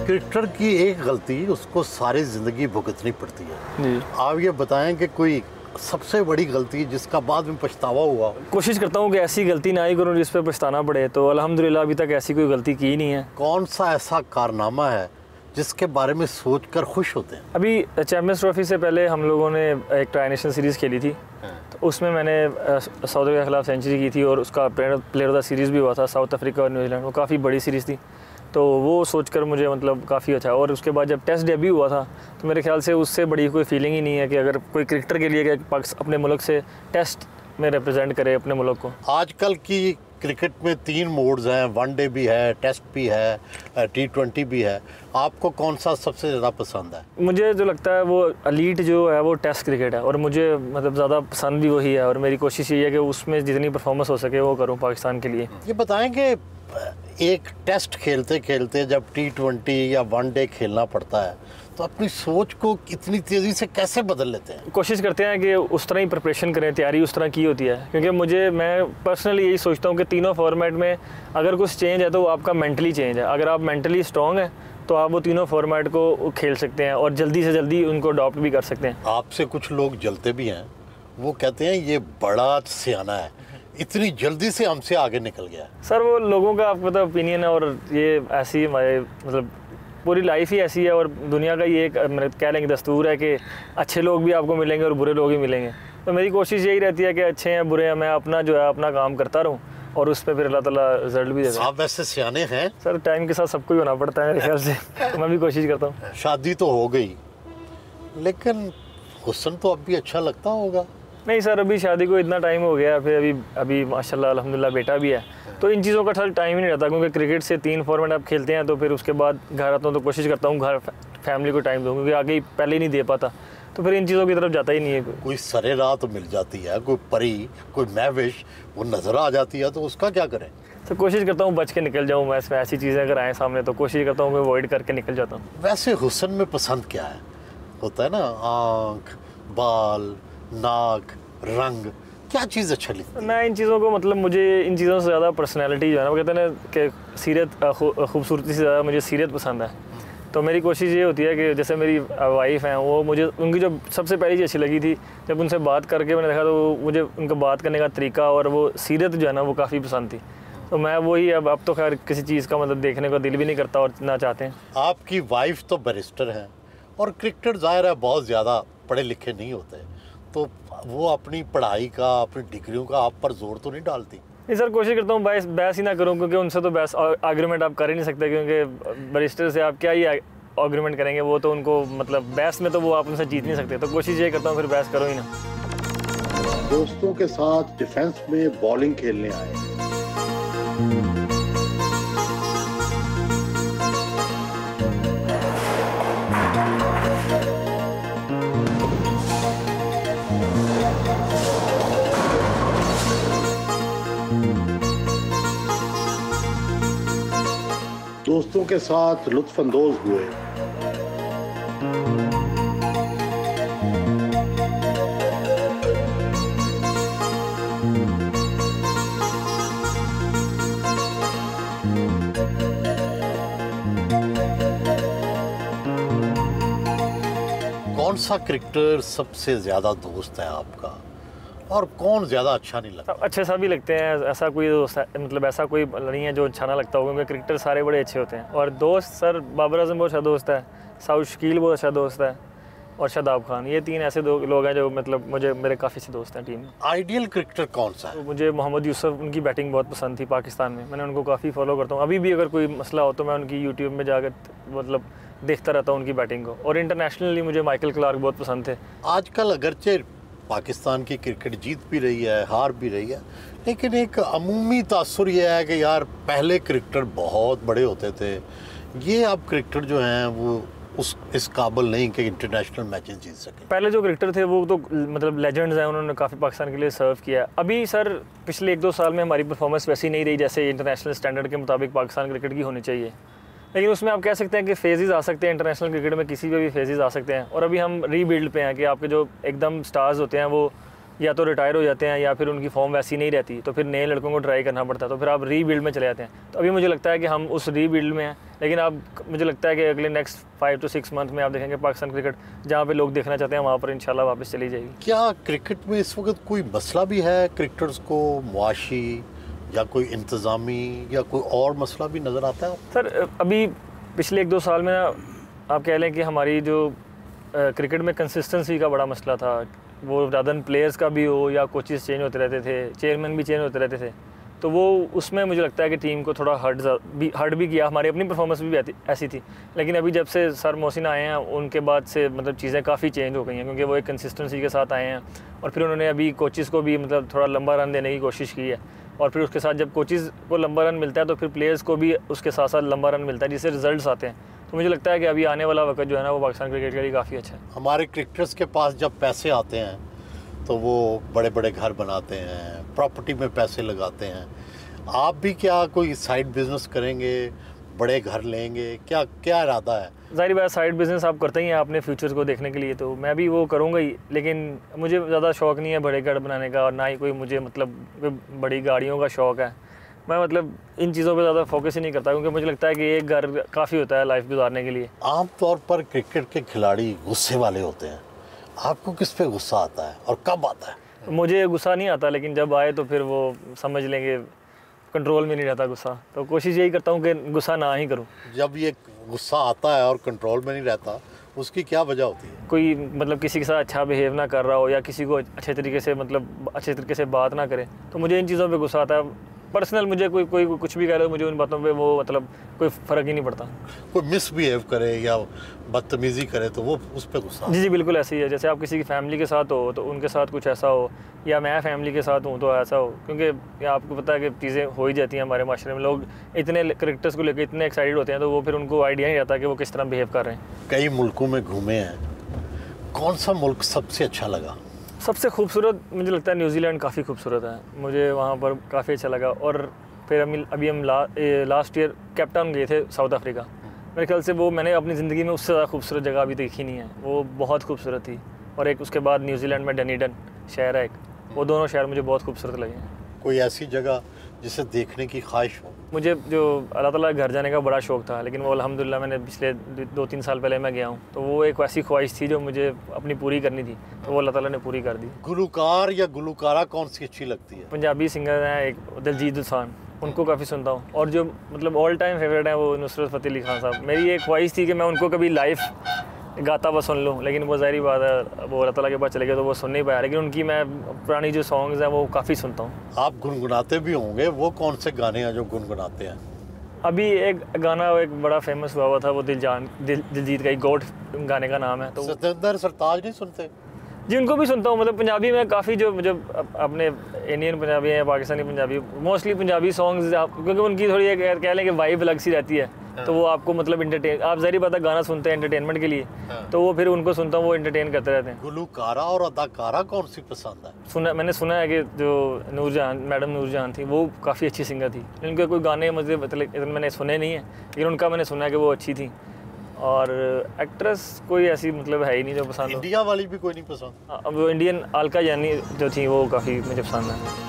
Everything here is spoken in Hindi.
क्रिकेटर की एक गलती उसको सारी ज़िंदगी भुगतनी पड़ती है जी। आप ये बताएं कि कोई सबसे बड़ी गलती जिसका बाद में पछतावा हुआ? कोशिश करता हूँ कि ऐसी गलती ना ही करूँ जिस पे पछताना पड़े, तो अल्हम्दुलिल्लाह अभी तक ऐसी कोई गलती की नहीं है। कौन सा ऐसा कारनामा है जिसके बारे में सोचकर खुश होते हैं? अभी चैम्पियंस ट्रॉफी से पहले हम लोगों ने एक ट्राई नेशनल सीरीज़ खेली थी, तो उसमें मैंने साउथ अफ्रीका के खिलाफ सेंचुरी की थी और उसका प्लेयर ऑफ द सीरीज़ भी हुआ था, साउथ अफ्रीका और न्यूजीलैंड। वो काफ़ी बड़ी सीरीज़ थी, तो वो सोचकर मुझे मतलब काफ़ी अच्छा। और उसके बाद जब टेस्ट डेब्यू हुआ था तो मेरे ख्याल से उससे बड़ी कोई फीलिंग ही नहीं है कि अगर कोई क्रिकेटर के लिए अपने मुल्क से टेस्ट में रिप्रेजेंट करे अपने मुल्क को। आजकल की क्रिकेट में 3 मोड्स हैं, वनडे भी है, टेस्ट भी है, T20 भी है। आपको कौन सा सबसे ज़्यादा पसंद है? मुझे जो लगता है वो एलीट जो है वो टेस्ट क्रिकेट है, और मुझे मतलब ज़्यादा पसंद भी वही है, और मेरी कोशिश ये है कि उसमें जितनी परफॉर्मेंस हो सके वो करूँ पाकिस्तान के लिए। ये बताएं कि एक टेस्ट खेलते खेलते जब T20 या वनडे खेलना पड़ता है तो अपनी सोच को इतनी तेज़ी से कैसे बदल लेते हैं? कोशिश करते हैं कि उस तरह ही प्रिपरेशन करें, तैयारी उस तरह की होती है, क्योंकि मैं पर्सनली यही सोचता हूँ कि तीनों फॉर्मेट में अगर कुछ चेंज है तो वो आपका मेंटली चेंज है। अगर आप मेंटली स्ट्रॉन्ग हैं तो आप वो तीनों फॉर्मेट को खेल सकते हैं और जल्दी से जल्दी उनको अडॉप्ट भी कर सकते हैं। आपसे कुछ लोग जलते भी हैं, वो कहते हैं ये बड़ा सियाना है, इतनी जल्दी से हमसे आगे निकल गया। सर वो लोगों का आपको पता ओपिनियन है, और ये ऐसी हमारे मतलब पूरी लाइफ ही ऐसी है, और दुनिया का ये एक कह लेंगे दस्तूर है कि अच्छे लोग भी आपको मिलेंगे और बुरे लोग भी मिलेंगे। तो मेरी कोशिश यही रहती है कि अच्छे हैं बुरे हैं, मैं अपना जो है अपना काम करता रहूँ और उस पर फिर अल्लाह ताला रिजल्ट भी देता है। आप वैसे सियाने हैं? सर टाइम के साथ सबको ही होना पड़ता है मेरे ख्याल से, तो मैं भी कोशिश करता हूँ। शादी तो हो गई, लेकिन हुस्न तो अब भी अच्छा लगता होगा? नहीं सर, अभी शादी को इतना टाइम हो गया, फिर अभी माशाल्लाह अल्हम्दुलिल्लाह बेटा भी है, तो इन चीज़ों का थोड़ा टाइम ही नहीं रहता, क्योंकि क्रिकेट से 3 फॉर्मेट आप खेलते हैं, तो फिर उसके बाद घर आता हूँ तो कोशिश करता हूँ घर फैमिली को टाइम दूँ, क्योंकि आगे ही पहले ही नहीं दे पाता, तो फिर इन चीज़ों की तरफ जाता ही नहीं है। कोई सरे रात मिल जाती है, कोई परी, कोई महविश वो नज़र आ जाती है, तो उसका क्या करें? तो कोशिश करता हूँ बच के निकल जाऊँ मैं, इसमें ऐसी चीज़ें अगर आए सामने तो कोशिश करता हूँ मैं अवॉइड करके निकल जाता हूँ। वैसे हुस्न में पसंद क्या है? होता है ना, आँख, बाल, नाक, रंग, क्या चीज़ अच्छा लगती है? मैं इन चीज़ों को मतलब मुझे इन चीज़ों से ज़्यादा पर्सनैलिटी जो है ना, वो कहते हैं ना कि सीरत खूबसूरती से ज़्यादा मुझे सीरत पसंद है। तो मेरी कोशिश ये होती है कि जैसे मेरी वाइफ़ हैं, वो मुझे उनकी जो सबसे पहली चीज़ अच्छी लगी थी, जब उनसे बात करके मैंने देखा तो मुझे उनका बात करने का तरीका और वो सीरत जो है ना वो काफ़ी पसंद थी। तो मैं वही अब तो खैर किसी चीज़ का मतलब देखने का दिल भी नहीं करता और ना चाहते हैं। आपकी वाइफ तो बैरिस्टर हैं और क्रिकेटर ज़ाहिर है बहुत ज़्यादा पढ़े लिखे नहीं होते, तो वो अपनी पढ़ाई का, अपनी डिग्रियों का आप पर जोर तो नहीं डालती? नहीं सर, कोशिश करता हूँ बहस ही ना करूँ, क्योंकि उनसे तो बहस आर्गूमेंट आप कर ही नहीं सकते, क्योंकि बैरिस्टर से आप क्या ही आर्गूमेंट करेंगे, वो तो उनको मतलब बहस में तो वो आप उनसे जीत नहीं सकते, तो कोशिश ये करता हूँ फिर बहस करो ही ना। दोस्तों के साथ डिफेंस में बॉलिंग खेलने आए। दोस्तों के साथ लुत्फानंदोज हुए। कौन सा क्रिकेटर सबसे ज़्यादा दोस्त है आपका और कौन ज़्यादा अच्छा नहीं लगता? अच्छे सभी लगते हैं, ऐसा कोई दोस्त है मतलब ऐसा कोई नहीं है जो अच्छा ना लगता हो, क्योंकि क्रिकेटर सारे बड़े अच्छे होते हैं। और दोस्त सर बाबर आजम बहुत अच्छा दोस्त है, साउथ शकील बहुत अच्छा दोस्त है, और शादाब खान, ये 3 ऐसे लोग हैं जो मतलब मेरे काफ़ी अच्छे दोस्त हैं टीम में। आइडियल क्रिकेटर कौन सा है? तो मुझे मोहम्मद यूसुफ, उनकी बैटिंग बहुत पसंद थी पाकिस्तान में, मैंने उनको काफ़ी फॉलो करता हूँ। अभी भी अगर कोई मसला हो तो मैं उनकी यूट्यूब में जाकर मतलब देखता रहता हूँ उनकी बैटिंग को। और इंटरनेशनली मुझे माइकल क्लार्क बहुत पसंद थे। आजकल अगरचे पाकिस्तान की क्रिकेट जीत भी रही है, हार भी रही है, लेकिन एक अमूमी तासुर ये है कि यार पहले क्रिकेटर बहुत बड़े होते थे, ये अब क्रिकेटर जो हैं वो इस काबिल नहीं कि इंटरनेशनल मैचेस जीत सके। पहले जो क्रिकेटर थे वो तो मतलब लेजेंड्स हैं, उन्होंने काफ़ी पाकिस्तान के लिए सर्व किया। अभी सर पिछले 1-2 साल में हमारी परफॉर्मेंस वैसी नहीं रही जैसे इंटरनेशनल स्टैंडर्ड के मुताबिक पाकिस्तान क्रिकेट की होनी चाहिए, लेकिन उसमें आप कह सकते हैं कि फेजेस आ सकते हैं, इंटरनेशनल क्रिकेट में किसी पे भी फेजेस आ सकते हैं। और अभी हम रीबिल्ड पे हैं कि आपके जो एकदम स्टार्स होते हैं वो या तो रिटायर हो जाते हैं या फिर उनकी फॉर्म वैसी नहीं रहती, तो फिर नए लड़कों को ट्राई करना पड़ता है, तो फिर आप रीबिल्ड में चले जाते हैं। तो अभी मुझे लगता है कि हम उस रीबिल्ड में हैं, लेकिन अब मुझे लगता है कि अगले नेक्स्ट 5 to 6 मंथ में आप देखेंगे पाकिस्तान क्रिकेट जहाँ पे लोग देखना चाहते हैं वहाँ पर इंशाल्लाह वापस चली जाएगी। क्या क्रिकेट में इस वक्त कोई मसला भी है क्रिकेटर्स को, मुआशी या कोई इंतज़ामी या कोई और मसला भी नज़र आता है? सर अभी पिछले 1-2 साल में ना आप कह लें कि हमारी जो क्रिकेट में कंसिस्टेंसी का बड़ा मसला था, वो ज़्यादा प्लेयर्स का भी हो या कोचेस चेंज होते रहते थे, चेयरमैन भी चेंज होते रहते थे, तो वो उसमें मुझे लगता है कि टीम को थोड़ा हर्ट भी किया। हमारी अपनी परफॉर्मेंस भी ऐसी थी, लेकिन अभी जब से सर मोहसिन आए हैं उनके बाद से मतलब चीज़ें काफ़ी चेंज हो गई हैं, क्योंकि वो एक कंसिस्टेंसी के साथ आए हैं और फिर उन्होंने अभी कोचेस को भी मतलब थोड़ा लंबा रन देने की कोशिश की है, और फिर उसके साथ जब कोचेस को लंबा रन मिलता है तो फिर प्लेयर्स को भी उसके साथ साथ लंबा रन मिलता है, जिससे रिजल्ट्स आते हैं। तो मुझे लगता है कि अभी आने वाला वक्त जो है ना वो पाकिस्तान क्रिकेट के लिए काफ़ी अच्छा है। हमारे क्रिकेटर्स के पास जब पैसे आते हैं तो वो बड़े बड़े घर बनाते हैं, प्रॉपर्टी में पैसे लगाते हैं। आप भी क्या कोई साइड बिजनेस करेंगे, बड़े घर लेंगे, क्या क्या इरादा है? ज़ाहिर बात साइड बिज़नेस आप करते ही हैं अपने फ्यूचर को देखने के लिए, तो मैं भी वो करूँगा ही, लेकिन मुझे ज़्यादा शौक़ नहीं है बड़े घर बनाने का, और ना ही कोई मुझे मतलब बड़ी गाड़ियों का शौक़ है। मैं मतलब इन चीज़ों पे ज़्यादा फोकस ही नहीं करता, क्योंकि मुझे लगता है कि एक घर काफ़ी होता है लाइफ गुजारने के लिए। आम तौर पर क्रिकेट के खिलाड़ी गुस्से वाले होते हैं, आपको किस पे गुस्सा आता है और कब आता है? मुझे गुस्सा नहीं आता, लेकिन जब आए तो फिर वो समझ लेंगे कंट्रोल में नहीं रहता गुस्सा, तो कोशिश यही करता हूँ कि गुस्सा ना ही करूँ। जब ये गुस्सा आता है और कंट्रोल में नहीं रहता, उसकी क्या वजह होती है? कोई मतलब किसी के साथ अच्छा बिहेव ना कर रहा हो या किसी को अच्छे तरीके से बात ना करे, तो मुझे इन चीज़ों पे गुस्सा आता है। पर्सनल मुझे कोई कुछ भी कह रहे हो, मुझे उन बातों पे वो मतलब कोई फ़र्क ही नहीं पड़ता। कोई मिसबिहेव करे या बदतमीज़ी करे तो वो उस पर गुस्सा? जी बिल्कुल ऐसे ही है। जैसे आप किसी की फैमिली के साथ हो तो उनके साथ कुछ ऐसा हो, या मैं फैमिली के साथ हूँ तो ऐसा हो, क्योंकि आपको पता है कि चीज़ें हो ही जाती हैं हमारे माशरे में। लोग इतने क्रिकेटर्स को लेकर इतने एक्साइटेड होते हैं, तो वो फिर उनको आइडिया नहीं रहता कि वो किस तरह बिहेव कर रहे हैं। कई मुल्कों में घूमे हैं, कौन सा मुल्क सबसे अच्छा लगा? सबसे खूबसूरत मुझे लगता है न्यूजीलैंड काफ़ी खूबसूरत है, मुझे वहाँ पर काफ़ी अच्छा लगा। और फिर अभी हम लास्ट ईयर केप टाउन गए थे साउथ अफ्रीका। मेरे ख्याल से वो मैंने अपनी ज़िंदगी में उससे ज़्यादा खूबसूरत जगह अभी देखी नहीं है, वो बहुत खूबसूरत थी। और एक उसके बाद न्यूजीलैंड में डनीडन शहर है एक, वो दोनों शहर मुझे बहुत खूबसूरत लगे हैं। कोई ऐसी जगह जिसे देखने की ख्वाहिश हो? मुझे जो अल्लाह ताला घर जाने का बड़ा शौक़ था, लेकिन वो अल्हम्दुलिल्लाह मैंने पिछले 2-3 साल पहले मैं गया हूँ, तो वो एक वैसी ख्वाहिश थी जो मुझे अपनी पूरी करनी थी, तो वो अल्लाह ताला ने पूरी कर दी। गुलकार या गुलकारा कौन सी अच्छी लगती है? पंजाबी सिंगर हैं एक दिलजीत दोसांझ, उनको काफ़ी सुनता हूँ। और जो मतलब ऑल टाइम फेवरेट है वो नुसरत फ़तेह अली खान साहब। मेरी एक ख्वाहिश थी कि मैं उनको कभी लाइव गाता हुआ सुन लूँ, लेकिन वो ज़ाहिर बात है वो अल्लाह ताला के पास चले गए तो वो सुन नहीं पाया, लेकिन उनकी मैं पुरानी जो सॉन्ग्स हैं वो काफ़ी सुनता हूँ। आप गुनगुनाते भी होंगे, वो कौन से गाने हैं जो गुनगुनाते हैं? अभी एक गाना एक बड़ा फेमस हुआ था, वो दिलजीत का ही गोट गाने का नाम है। तो सतेंद्र सरताज नहीं सुनते? जी उनको भी सुनता हूँ। मतलब पंजाबी में काफ़ी जो अपने इंडियन पंजाबी है, पाकिस्तानी पंजाबी, मोस्टली पंजाबी सॉन्ग्स, क्योंकि उनकी थोड़ी कह लें कि वाइब अलग सी रहती है, तो वो आपको मतलब आप ज़ाहिर बात है गाना सुनते हैं एंटरटेनमेंट के लिए, तो वो फिर उनको सुनता हूँ, वो एंटरटेन करते रहते हैं। गुलकारा और अदाकारा कौन सी पसंद है? मैंने सुना है कि जो मैडम नूरजहान थी वो काफ़ी अच्छी सिंगर थी, उनके कोई गाने मुझे मतलब मैंने सुने नहीं है, लेकिन उनका मैंने सुना है कि वो अच्छी थी। और एक्ट्रेस कोई ऐसी मतलब है ही नहीं जो पसंद हो। इंडिया वाली भी कोई नहीं पसंद? वो इंडियन अलका यानी जो थी वो काफ़ी मुझे पसंद है।